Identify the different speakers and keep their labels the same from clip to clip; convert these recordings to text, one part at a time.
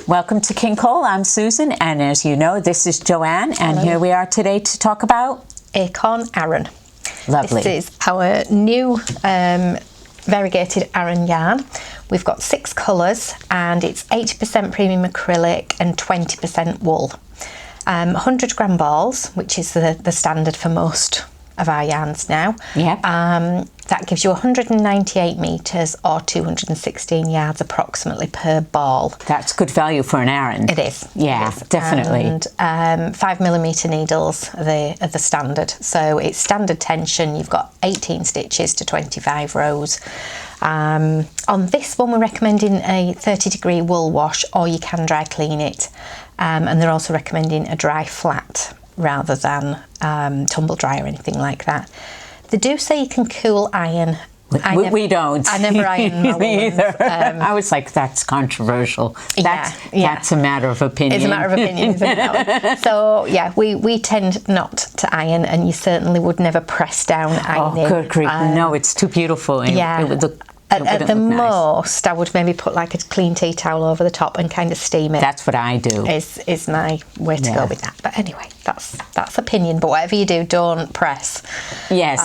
Speaker 1: Welcome to King Cole. I'm Susan, and as you know, this is Joanne, and
Speaker 2: Hello.
Speaker 1: Here we are today to talk about
Speaker 2: Acorn Aran.
Speaker 1: Lovely.
Speaker 2: This is our new variegated Aran yarn. We've got 6 colours, and it's 80% premium acrylic and 20% wool. 100 gram balls, which is the standard for most of our yarns now.
Speaker 1: Yep.
Speaker 2: That gives you 198 metres or 216 yards approximately per ball.
Speaker 1: That's good value for an Aran.
Speaker 2: It is.
Speaker 1: Yeah,
Speaker 2: it is.
Speaker 1: definitely.
Speaker 2: And 5mm needles are the standard. So it's standard tension. You've got 18 stitches to 25 rows. On this one, we're recommending a 30-degree wool wash, or you can dry clean it. And they're also recommending a dry flat rather than tumble dry or anything like that. They do say you can cool iron.
Speaker 1: We don't.
Speaker 2: I never iron my
Speaker 1: Me
Speaker 2: woolens.
Speaker 1: either. I was like, that's controversial. That's a matter of opinion.
Speaker 2: It's a matter of opinion, isn't it? So yeah, we tend not to iron, and you certainly would never press down ironing.
Speaker 1: Oh, good grief! No, it's too beautiful.
Speaker 2: Yeah.
Speaker 1: It would look.
Speaker 2: At the most, I would maybe put like a clean tea towel over the top and kind of steam it.
Speaker 1: That's what I do.
Speaker 2: Is my way to go with that. But anyway, that's opinion. But whatever you do, don't press.
Speaker 1: Yes,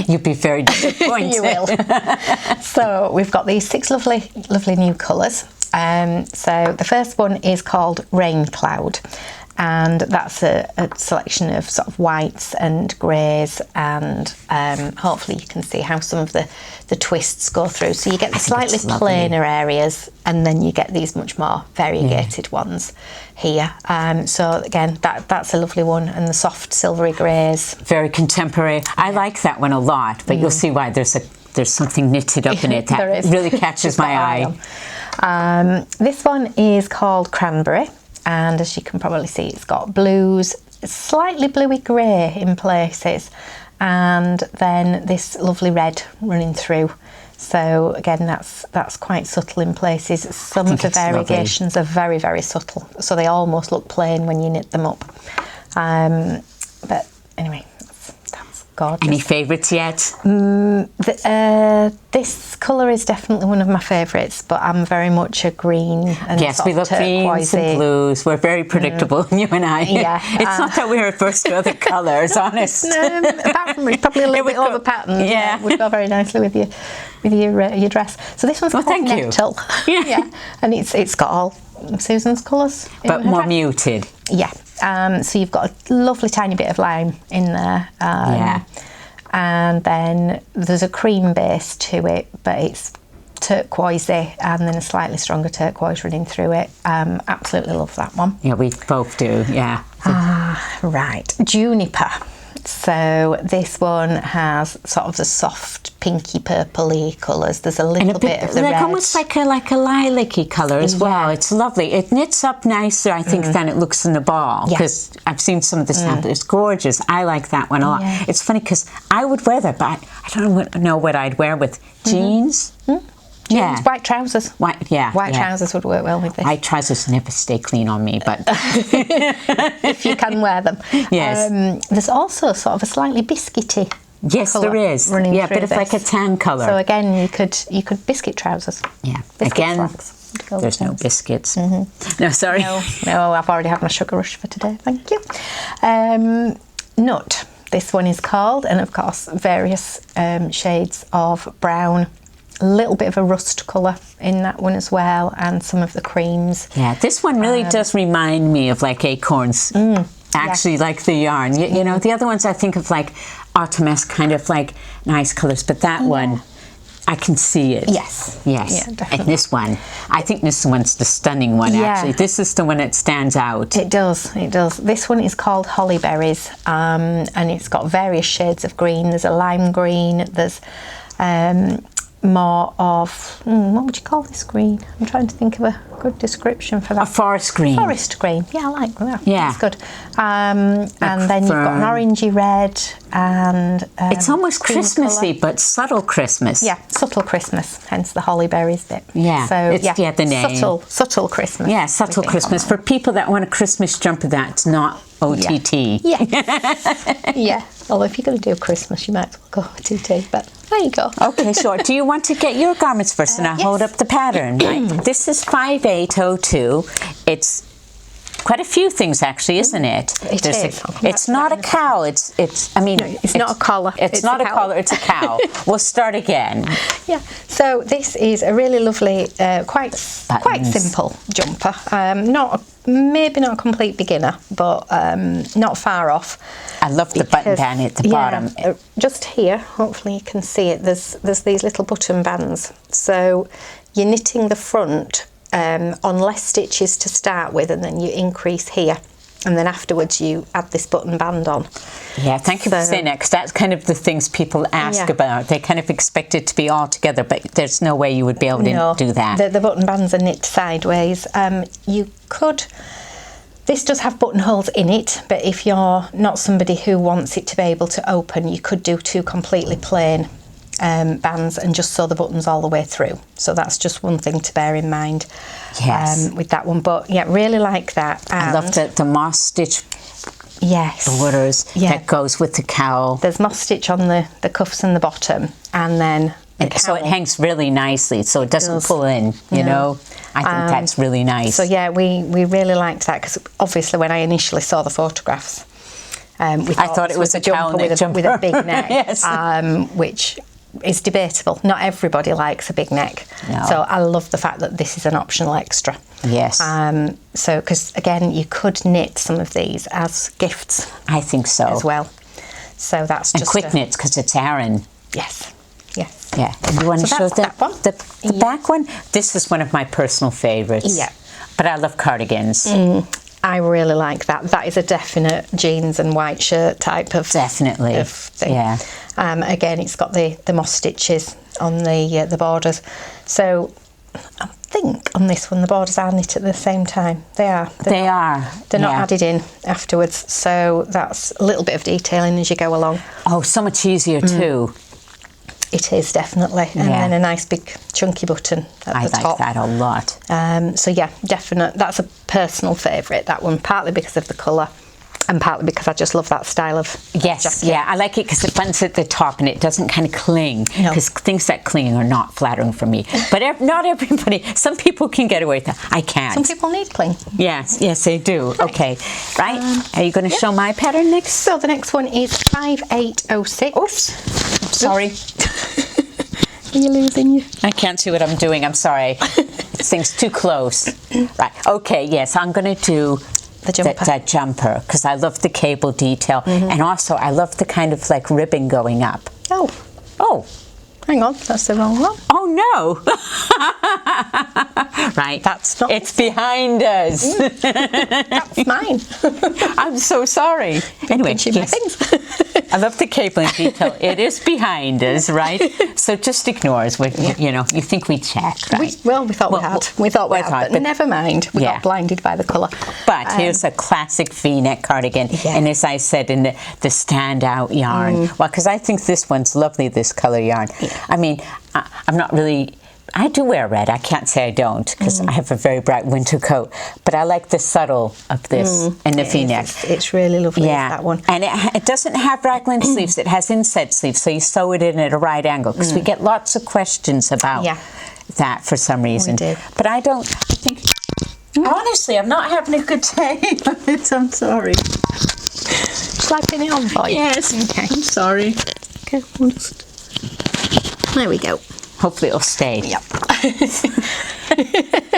Speaker 1: you'd be very disappointed.
Speaker 2: You will. So we've got these 6 lovely new colours. So the first one is called Rain Cloud. And that's a selection of sort of whites and greys, and hopefully you can see how some of the twists go through. So you get the slightly plainer areas, and then you get these much more variegated ones here. So again, that's a lovely one, and the soft silvery greys.
Speaker 1: Very contemporary. I like that one a lot, but you'll see why there's something knitted up in it that really catches my eye.
Speaker 2: This one is called Cranberry. And as you can probably see, it's got blues, slightly bluey grey in places, and then this lovely red running through. So again, that's quite subtle in places. Some of the variegations are very, very subtle, so they almost look plain when you knit them up. But anyway, that's gorgeous.
Speaker 1: Any favourites yet?
Speaker 2: This colour is definitely one of my favourites, but I'm very much a green and
Speaker 1: yes, we love greens and blues. We're very predictable, you and I.
Speaker 2: Yeah,
Speaker 1: it's not that we're averse to other colours, honest.
Speaker 2: Apart from it's probably a little bit over patterned.
Speaker 1: Yeah,
Speaker 2: would go very nicely with your dress. So this one's called Nettle. Yeah, and it's got all Susan's colours,
Speaker 1: but more muted.
Speaker 2: Yeah. So you've got a lovely tiny bit of lime in there. And then there's a cream base to it, but it's turquoisey, and then a slightly stronger turquoise running through it. Absolutely love that one.
Speaker 1: Yeah, we both do, yeah.
Speaker 2: Right, Juniper. So this one has sort of the soft pinky purpley colours. There's a little bit of the red.
Speaker 1: Almost like a lilac-y colour as well. It's lovely. It knits up nicer, I think, than it looks in the ball, because I've seen some of the samples. It's gorgeous. I like that one a lot.
Speaker 2: Yeah.
Speaker 1: It's funny because I would wear that, but I don't know what I'd wear with jeans.
Speaker 2: Jeans, white trousers.
Speaker 1: White
Speaker 2: trousers would work well with this.
Speaker 1: White trousers never stay clean on me, but
Speaker 2: if you can wear them.
Speaker 1: Yes.
Speaker 2: There's also sort of a slightly biscuity.
Speaker 1: Yes, there is.
Speaker 2: Yeah,
Speaker 1: a bit of like a tan colour.
Speaker 2: So again, you could biscuit trousers.
Speaker 1: Yeah.
Speaker 2: Again,
Speaker 1: there's no biscuits. No, sorry.
Speaker 2: No, I've already had my sugar rush for today. Thank you. Nut. This one is called, and of course, various shades of brown. A little bit of a rust colour in that one as well, and some of the creams.
Speaker 1: Yeah, this one really does remind me of like acorns. Actually, like the yarn. You know, the other ones I think of like autumn-esque kind of like nice colours, but that one, I can see it.
Speaker 2: Yes.
Speaker 1: Yeah, definitely. And this one, I think this one's the stunning one, actually. This is the one that stands out.
Speaker 2: It does. This one is called Hollyberries, and it's got various shades of green. There's a lime green, there's more of, what would you call this green? I'm trying to think of a good description for that.
Speaker 1: A forest green.
Speaker 2: Forest green, yeah, I like that.
Speaker 1: Yeah.
Speaker 2: That's good. And then you've got an orangey red, and
Speaker 1: it's almost Christmassy, but subtle Christmas.
Speaker 2: Yeah, subtle Christmas, hence the hollyberries bit.
Speaker 1: Yeah,
Speaker 2: so
Speaker 1: it's the name.
Speaker 2: Subtle Christmas.
Speaker 1: Yeah, subtle Christmas. For people that want a Christmas jumper that's not OTT.
Speaker 2: Yeah. Yeah. Although if you're going to do Christmas, you might as well go OTT, but There you go.
Speaker 1: Okay, sure. Do you want to get your garments first, and I'll hold up the pattern? Right. This is 5802. It's quite a few things, actually, isn't it?
Speaker 2: It is.
Speaker 1: It's not a cow. It's. I mean,
Speaker 2: no, it's not a collar.
Speaker 1: It's not a collar. It's a cow. We'll start again.
Speaker 2: Yeah. So this is a really lovely, quite simple jumper. Maybe not a complete beginner, but not far off.
Speaker 1: I love the button down at the bottom.
Speaker 2: Just here, hopefully you can see it. There's these little button bands. So you're knitting the front on less stitches to start with, and then you increase here, and then afterwards you add this button band on.
Speaker 1: Yeah, thank you for saying that, because that's kind of the things people ask about. They kind of expect it to be all together, but there's no way you would be able to do that.
Speaker 2: The button bands are knit sideways. You could... This does have buttonholes in it, but if you're not somebody who wants it to be able to open, you could do two completely plain bands and just sew the buttons all the way through. So that's just one thing to bear in mind with that one. But yeah, really like that. And
Speaker 1: I love the moss stitch borders that goes with the cowl.
Speaker 2: There's moss stitch on the cuffs and the bottom, and then
Speaker 1: so it hangs really nicely, so it doesn't pull in, you know. I think that's really nice.
Speaker 2: So yeah, we really liked that, because obviously when I initially saw the photographs, I thought it was a jumper with a big neck, which is debatable. Not everybody likes a big neck.
Speaker 1: No.
Speaker 2: So I love the fact that this is an optional extra.
Speaker 1: Yes.
Speaker 2: So, because again, you could knit some of these as gifts.
Speaker 1: I think so.
Speaker 2: As well. So that's just...
Speaker 1: And quick knits, because it's Aran.
Speaker 2: Yes. Yes.
Speaker 1: Yeah. And you want to show
Speaker 2: that one?
Speaker 1: The back one? This is one of my personal favourites.
Speaker 2: Yeah.
Speaker 1: But I love cardigans.
Speaker 2: I really like that. That is a definite jeans and white shirt type of thing.
Speaker 1: Yeah.
Speaker 2: Again, it's got the moss stitches on the borders. So I think on this one the borders are knit at the same time. They are. They're not added in afterwards. So that's a little bit of detailing as you go along.
Speaker 1: Oh, so much easier too.
Speaker 2: It is, definitely. And then a nice big chunky button at the top.
Speaker 1: I like that a lot.
Speaker 2: So yeah, definite. That's a personal favourite, that one, partly because of the colour and partly because I just love that style of jacket.
Speaker 1: Yeah, I like it because it buttons at the top and it doesn't kind of cling, because things that cling are not flattering for me. But not everybody, some people can get away with that. I can't.
Speaker 2: Some people need cling.
Speaker 1: Yes, they do. Right. Okay, right. Are you going to show my pattern next?
Speaker 2: So the next one is 5806.
Speaker 1: Oops. I'm sorry.
Speaker 2: Are you losing you?
Speaker 1: I can't see what I'm doing. I'm sorry. This thing's too close. Right. Okay. Yes, I'm going to do that jumper, because I love the cable detail, and also I love the kind of like ribbon going up. Oh.
Speaker 2: Hang on, that's the wrong one.
Speaker 1: Oh no! Right,
Speaker 2: that's not.
Speaker 1: It's behind us.
Speaker 2: That's mine.
Speaker 1: I'm so sorry. Anyway,
Speaker 2: things.
Speaker 1: I love the cable detail. It is behind us, right? So just ignore us. You know, you think we checked, right?
Speaker 2: We thought we had. But never mind. We got blinded by the colour.
Speaker 1: But here's a classic V-neck cardigan, and as I said, in the standout yarn. Well, because I think this one's lovely. This colour yarn. I mean, I'm not really... I do wear red. I can't say I don't, because I have a very bright winter coat. But I like the subtle of this and the V-neck.
Speaker 2: It's really lovely, that one.
Speaker 1: And it doesn't have raglan sleeves. It has inset sleeves, so you sew it in at a right angle. Because we get lots of questions about that for some reason.
Speaker 2: We do.
Speaker 1: But I think... Honestly, I'm not having a good day. I'm sorry.
Speaker 2: Shall I pin it on for you?
Speaker 1: Yes. Okay. I'm sorry.
Speaker 2: Okay, we'll just... There we go.
Speaker 1: Hopefully it'll stay.
Speaker 2: Yep.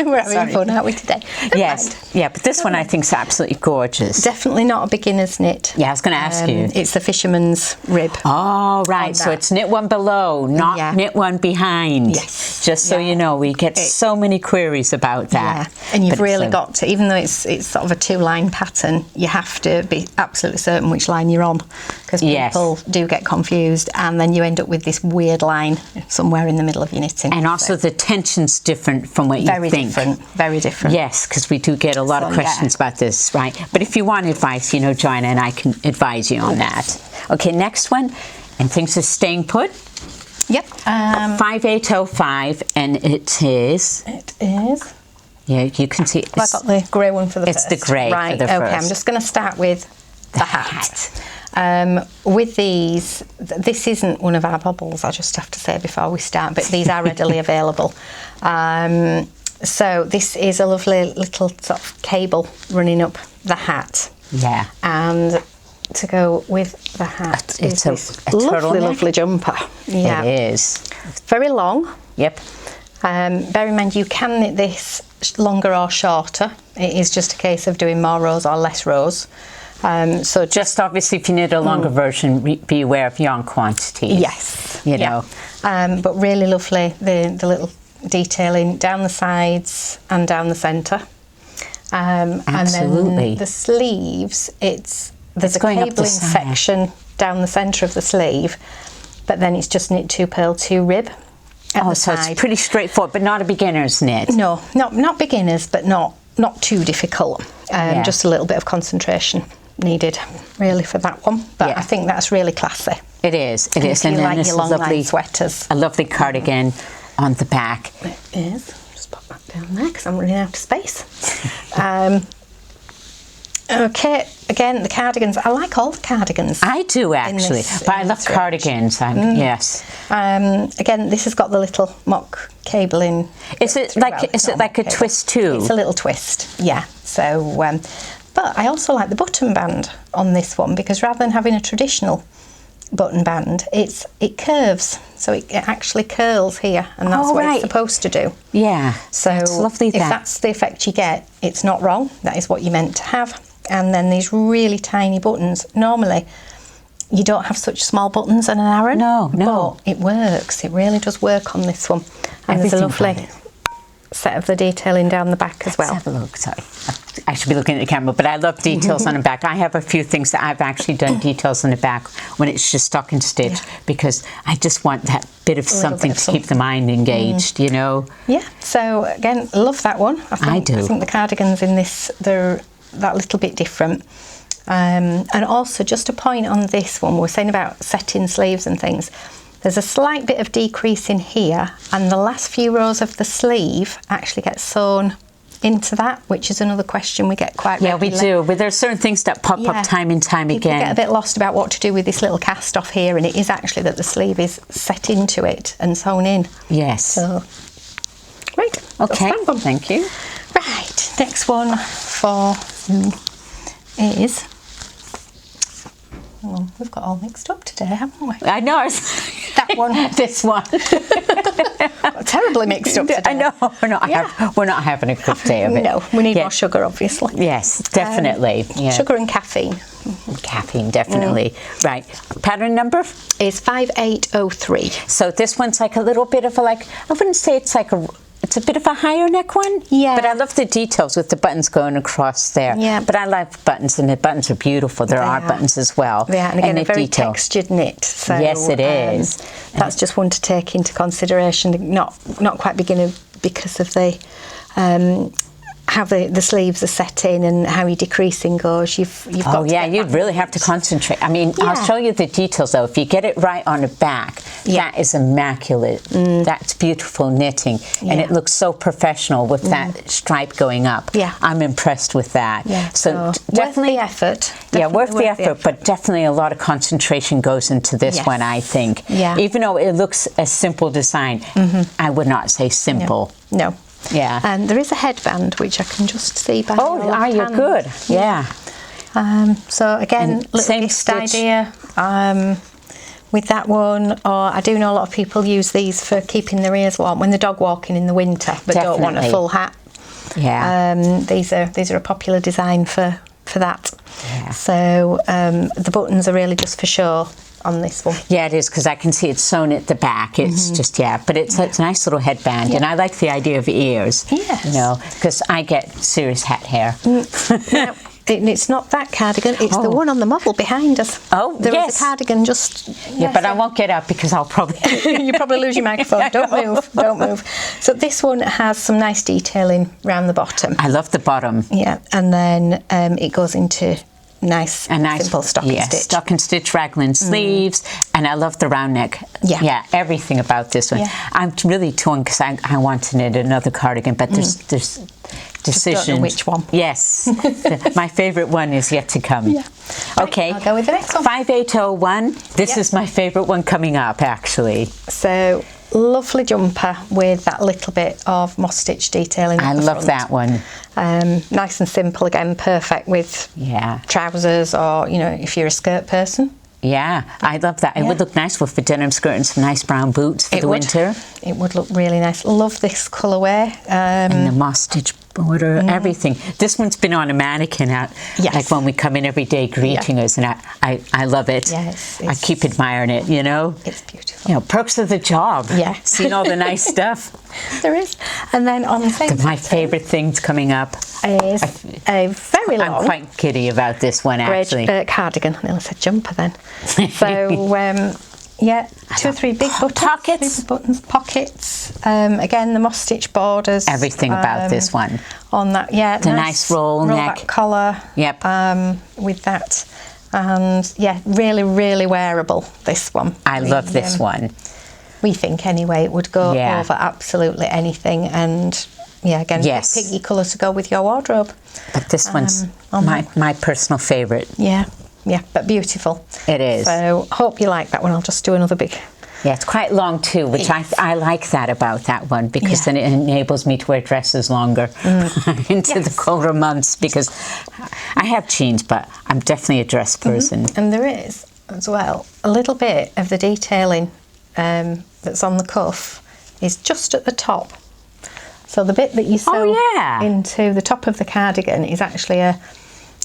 Speaker 2: We're having fun, aren't we, today?
Speaker 1: Yes. Yeah, but this one I think is absolutely gorgeous.
Speaker 2: Definitely not a beginner's knit.
Speaker 1: Yeah, I was going to ask you.
Speaker 2: It's the Fisherman's rib.
Speaker 1: Oh, right. So it's knit one below, not knit one behind.
Speaker 2: Yes.
Speaker 1: Just so you know, we get so many queries about that.
Speaker 2: Yeah. And you've really got to, even though it's sort of a two-line pattern, you have to be absolutely certain which line you're on, because people do get confused, and then you end up with this weird line somewhere in the middle of your knitting.
Speaker 1: And also the tension's different from what you think.
Speaker 2: Very different.
Speaker 1: Yes, because we do get a lot of questions about this, right? But if you want advice, you know, Joanne and I can advise you on that. Okay, next one, and things are staying put.
Speaker 2: Yep.
Speaker 1: 5805, and it is.
Speaker 2: It is.
Speaker 1: Yeah, you can see.
Speaker 2: I got the grey one for the first.
Speaker 1: It's the grey for the first.
Speaker 2: Okay, I'm just going to start with the hat. With these, this isn't one of our bobbles, I just have to say before we start, but these are readily available. So this is a lovely little sort of cable running up the hat.
Speaker 1: Yeah.
Speaker 2: And to go with the hat
Speaker 1: it's
Speaker 2: is
Speaker 1: a
Speaker 2: this lovely,
Speaker 1: turtleneck.
Speaker 2: lovely jumper. Yeah.
Speaker 1: It is.
Speaker 2: Very long.
Speaker 1: Yep.
Speaker 2: Bear in mind you can knit this longer or shorter. It is just a case of doing more rows or less rows. So
Speaker 1: Just obviously, if you need a longer version, be aware of yarn quantities.
Speaker 2: yes,
Speaker 1: You know.
Speaker 2: but really lovely, the little detailing down the sides and down the centre.
Speaker 1: Absolutely.
Speaker 2: And then the sleeves, there's a
Speaker 1: going up the
Speaker 2: cabling
Speaker 1: side.
Speaker 2: section down the centre of the sleeve, but then it's just knit 2 purl 2 rib at the
Speaker 1: so
Speaker 2: side.
Speaker 1: it's pretty straightforward, but not a beginner's knit.
Speaker 2: No, not beginners, but not too difficult. Just a little bit of concentration needed, really, for that one. But
Speaker 1: Yeah.
Speaker 2: I think that's really classy.
Speaker 1: It is. It is.
Speaker 2: If you
Speaker 1: then
Speaker 2: like
Speaker 1: this
Speaker 2: your
Speaker 1: is
Speaker 2: long
Speaker 1: lovely,
Speaker 2: line sweaters.
Speaker 1: a lovely cardigan on the back.
Speaker 2: It is. Just pop that down there because I'm running out of space. Okay, again, the cardigans. I like all the cardigans.
Speaker 1: I do actually,
Speaker 2: this-
Speaker 1: but I
Speaker 2: in
Speaker 1: love
Speaker 2: this range.
Speaker 1: cardigans. Yes.
Speaker 2: Again, this has got the little mock cabling.
Speaker 1: Is it like
Speaker 2: it's not
Speaker 1: a
Speaker 2: mock cable.
Speaker 1: twist too?
Speaker 2: It's a little twist, yeah. So, but I also like the button band on this one because rather than having a traditional button band, it curves, so it actually curls here, and that's what
Speaker 1: right.
Speaker 2: it's supposed to do.
Speaker 1: Yeah.
Speaker 2: So
Speaker 1: it's lovely.
Speaker 2: if that's the effect you get, it's not wrong. That is what you're meant to have. And then these really tiny buttons. Normally, you don't have such small buttons on an Aran.
Speaker 1: No.
Speaker 2: But it works. It really does work on this one. And there's a
Speaker 1: Everything
Speaker 2: lovely set of the detailing down the back as well.
Speaker 1: Let's have a look. Sorry, I should be looking at the camera, but I love details on the back. I have a few things that I've actually done details on the back when it's just stocking stitch because I just want that bit of something
Speaker 2: bit of
Speaker 1: to keep the mind engaged. You know.
Speaker 2: Yeah. So again, love that one.
Speaker 1: I do.
Speaker 2: I think the cardigans in this, they're that little bit different. And also, just a point on this one, we're saying about setting sleeves and things. There's a slight bit of decrease in here, and the last few rows of the sleeve actually get sewn into that, which is another question we get quite regularly.
Speaker 1: Yeah, we do. But there's certain things that pop up time and time
Speaker 2: People
Speaker 1: again.
Speaker 2: get a bit lost about what to do with this little cast off here, and it is actually that the sleeve is set into it and sewn in.
Speaker 1: Yes.
Speaker 2: So, right.
Speaker 1: Okay.
Speaker 2: That's that one.
Speaker 1: Thank you.
Speaker 2: Right. Next one for you is. Well, we've got all mixed up today, haven't we?
Speaker 1: I know.
Speaker 2: That one.
Speaker 1: This one.
Speaker 2: Terribly mixed up today.
Speaker 1: I know. We're not having a good day of it.
Speaker 2: No, we need more sugar, obviously.
Speaker 1: Yes, definitely.
Speaker 2: Sugar and caffeine.
Speaker 1: Caffeine, definitely. Right. Pattern number?
Speaker 2: Is 5803.
Speaker 1: So this one's like a little bit of a, I wouldn't say it's a bit of a higher neck one.
Speaker 2: Yeah.
Speaker 1: But I love the details with the buttons going across there.
Speaker 2: Yeah.
Speaker 1: But I love buttons, and the buttons are beautiful. There are buttons as well.
Speaker 2: Yeah, and again,
Speaker 1: the
Speaker 2: a very
Speaker 1: detail.
Speaker 2: textured knit. So,
Speaker 1: Yes, it is.
Speaker 2: That's just one to take into consideration. Not quite beginner because of the how the sleeves are set in and how your decreasing goes. You've got to get
Speaker 1: you'd
Speaker 2: that
Speaker 1: really
Speaker 2: right.
Speaker 1: have to concentrate. I mean, I'll show you the details though. If you get it right on the back, that is immaculate. That's beautiful knitting, and it looks so professional with that stripe going up.
Speaker 2: Yeah.
Speaker 1: I'm impressed with that.
Speaker 2: Yeah,
Speaker 1: So
Speaker 2: definitely worth the effort.
Speaker 1: Worth the effort, but definitely a lot of concentration goes into this
Speaker 2: Yes.
Speaker 1: one, I think.
Speaker 2: Yeah.
Speaker 1: Even though it looks a simple design, I would not say simple.
Speaker 2: No.
Speaker 1: Yeah.
Speaker 2: And there is a headband which I can just see by your left
Speaker 1: are you
Speaker 2: hand.
Speaker 1: good? Yeah.
Speaker 2: So again,
Speaker 1: And
Speaker 2: little
Speaker 1: same
Speaker 2: gift
Speaker 1: stitch.
Speaker 2: idea with that one. Or I do know a lot of people use these for keeping their ears warm when they're dog walking in the winter, but don't want a
Speaker 1: Definitely.
Speaker 2: full hat.
Speaker 1: Yeah.
Speaker 2: These are a popular design for that.
Speaker 1: Yeah.
Speaker 2: So the buttons are really just for show on this one.
Speaker 1: Yeah, it is, because I can see it's sewn at the back. It's just, but it's a nice little headband, and I like the idea of ears.
Speaker 2: Yes.
Speaker 1: You know, because I get serious hat hair.
Speaker 2: Now, it's not that cardigan, it's the one on the model behind us.
Speaker 1: Oh,
Speaker 2: There
Speaker 1: yes.
Speaker 2: is a cardigan just...
Speaker 1: Yeah, but I won't get up because I'll probably...
Speaker 2: You probably lose your microphone. Don't move. So this one has some nice detailing around the bottom.
Speaker 1: I love the bottom.
Speaker 2: Yeah, and then it goes into nice simple stocking stitch.
Speaker 1: Stocking stitch raglan sleeves, and I love the round neck.
Speaker 2: Yeah.
Speaker 1: Everything about this one. I'm really torn because I want to knit another cardigan, but there's decisions.
Speaker 2: Don't know which one.
Speaker 1: Yes, my favourite one is yet to come.
Speaker 2: Yeah.
Speaker 1: Okay,
Speaker 2: I'll go with the next one.
Speaker 1: 5801. This is my favourite one coming up, actually.
Speaker 2: So lovely jumper with that little bit of moss stitch detailing.
Speaker 1: I love that one.
Speaker 2: Nice and simple again, perfect with trousers, or if you're a skirt person.
Speaker 1: Yeah, I love that. It would look nice with a denim skirt and some nice brown boots for the winter.
Speaker 2: It would look really nice. Love this colourway.
Speaker 1: And the moss stitch border, everything. This one's been on a mannequin like when we come in every day greeting us, and I love it.
Speaker 2: Yes,
Speaker 1: I keep admiring it,
Speaker 2: It's beautiful.
Speaker 1: Perks of the job.
Speaker 2: Yeah.
Speaker 1: Seeing all the nice stuff.
Speaker 2: There is. And then on the same
Speaker 1: my favourite thing's coming up
Speaker 2: is a very long...
Speaker 1: I'm quite giddy about this one, actually.
Speaker 2: Cardigan. I nearly said jumper then. So, two or three big buttons. Pockets. Again, the moss stitch borders.
Speaker 1: Everything about this one.
Speaker 2: On that, the
Speaker 1: nice roll neck.
Speaker 2: Back collar.
Speaker 1: Yep.
Speaker 2: With that. And, really, really wearable, this one.
Speaker 1: I love this one.
Speaker 2: We think, anyway, it would go over absolutely anything. And, again, piggy colour to go with your wardrobe.
Speaker 1: But this one's my personal favourite.
Speaker 2: Yeah, but beautiful.
Speaker 1: It is.
Speaker 2: So hope you like that one. I'll just do another big...
Speaker 1: Yeah, it's quite long too, which I like that about that one, because then it enables me to wear dresses longer into the colder months, because I have jeans, but I'm definitely a dress person.
Speaker 2: And there is, as well, a little bit of the detailing that's on the cuff is just at the top. So the bit that you sew into the top of the cardigan is actually a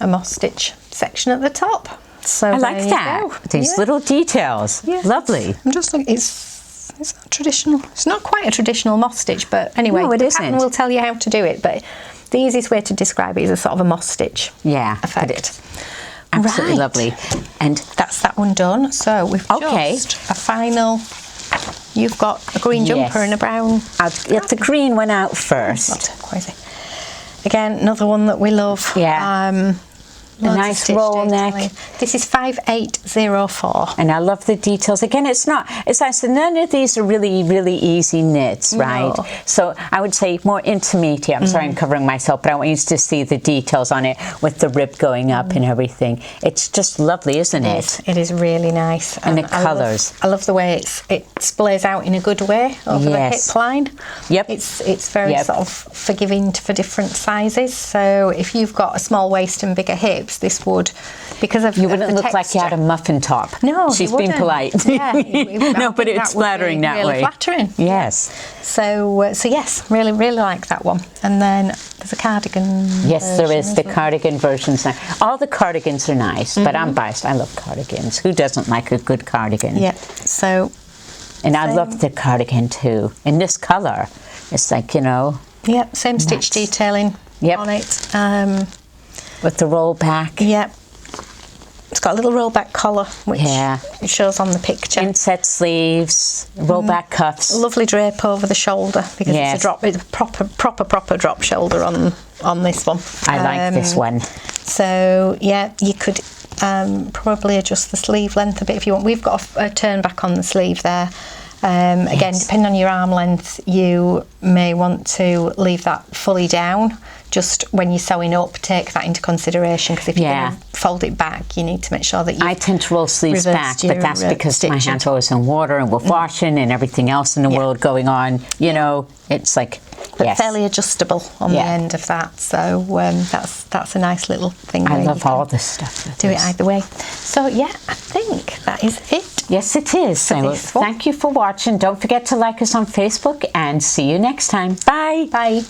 Speaker 2: moss stitch section at the top. So
Speaker 1: I like that. These little details. Yeah. Lovely.
Speaker 2: I'm just looking. It's not traditional. It's not quite a traditional moss stitch, but anyway, the pattern will tell you how to do it. But the easiest way to describe it is a sort of a moss stitch effect.
Speaker 1: Absolutely lovely. And
Speaker 2: that's that one done. So we've just a final. You've got a green jumper and a brown.
Speaker 1: I'll get the green one out first.
Speaker 2: Not turquoisey. Again, another one that we love.
Speaker 1: Yeah. A nice roll neck.
Speaker 2: This is 5804.
Speaker 1: And I love the details. Again, it's like none of these are really, really easy knits, right?
Speaker 2: No.
Speaker 1: So I would say more intermediate. I'm sorry I'm covering myself, but I want you to see the details on it with the rib going up and everything. It's just lovely, isn't it?
Speaker 2: It is really nice.
Speaker 1: And the colours.
Speaker 2: I love the way it splays out in a good way over the hip line.
Speaker 1: Yep.
Speaker 2: It's very sort of forgiving for different sizes. So if you've got a small waist and bigger hips, this would, because of
Speaker 1: you wouldn't
Speaker 2: the
Speaker 1: look
Speaker 2: texture.
Speaker 1: like you had a muffin top.
Speaker 2: No,
Speaker 1: she's being polite.
Speaker 2: Yeah,
Speaker 1: no, but it's flattering that
Speaker 2: really
Speaker 1: way.
Speaker 2: Flattering.
Speaker 1: Yes.
Speaker 2: So yes, really, really like that one. And then there's a cardigan.
Speaker 1: Yes, there is the cardigan versions now. All the cardigans are nice, but I'm biased. I love cardigans. Who doesn't like a good cardigan?
Speaker 2: Yeah. So.
Speaker 1: And I love the cardigan too. In this colour, it's like
Speaker 2: Yep. Same stitch detailing on it.
Speaker 1: With the roll back.
Speaker 2: Yep. It's got a little roll back collar, which it shows on the picture.
Speaker 1: Inset sleeves, roll back cuffs.
Speaker 2: A lovely drape over the shoulder, because it's a drop. It's a proper drop shoulder on this one.
Speaker 1: I like this one.
Speaker 2: So you could probably adjust the sleeve length a bit if you want. We've got a turn back on the sleeve there. Again, depending on your arm length, you may want to leave that fully down. Just when you're sewing up, take that into consideration, because if you're going to fold it back, you need to make sure that you.
Speaker 1: I tend to roll sleeves back, but that's because my hands are always in water and we're washing and everything else in the world going on. It's like.
Speaker 2: But fairly adjustable on the end of that, so that's a nice little thing.
Speaker 1: I love all this stuff.
Speaker 2: Do it either way. So I think that is it.
Speaker 1: Yes, it is. So thank you for watching. Don't forget to like us on Facebook, and see you next time. Bye.
Speaker 2: Bye.